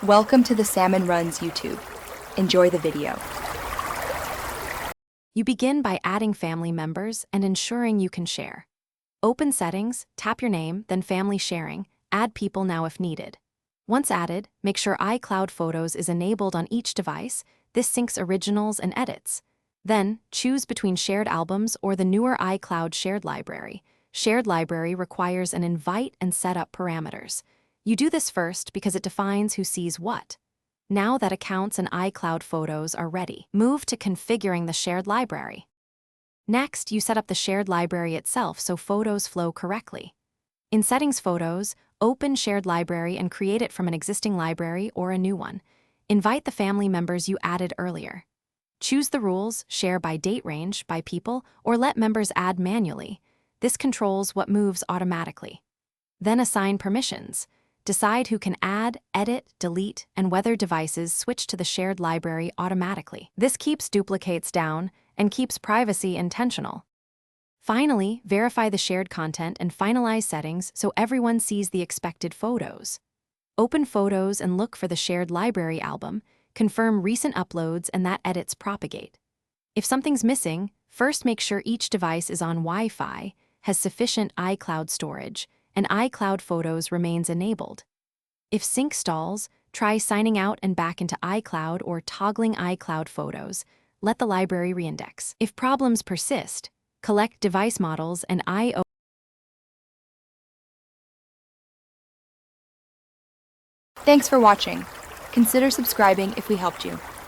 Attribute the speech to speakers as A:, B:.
A: Welcome to the Salmon Runs YouTube. Enjoy the video.
B: You begin by adding family members and ensuring you can share. Open Settings, tap your name, then Family Sharing, add people now if needed. Once added, make sure iCloud Photos is enabled on each device. This syncs originals and edits. Then, choose between shared albums or the newer iCloud Shared Library. Shared Library requires an invite and setup parameters. You do this first because it defines who sees what. Now that accounts and iCloud Photos are ready, move to configuring the shared library. Next, you set up the shared library itself so photos flow correctly. In Settings Photos, open Shared Library and create it from an existing library or a new one. Invite the family members you added earlier. Choose the rules, share by date range, by people, or let members add manually. This controls what moves automatically. Then assign permissions. Decide who can add, edit, delete, and whether devices switch to the shared library automatically. This keeps duplicates down and keeps privacy intentional. Finally, verify the shared content and finalize settings so everyone sees the expected photos. Open Photos and look for the shared library album, confirm recent uploads and that edits propagate. If something's missing, first make sure each device is on Wi-Fi, has sufficient iCloud storage, and iCloud Photos remains enabled. If sync stalls, try signing out and back into iCloud or toggling iCloud Photos. Let the library reindex. If problems persist, collect device models and I/O.
A: Thanks for watching. Consider subscribing if we helped you.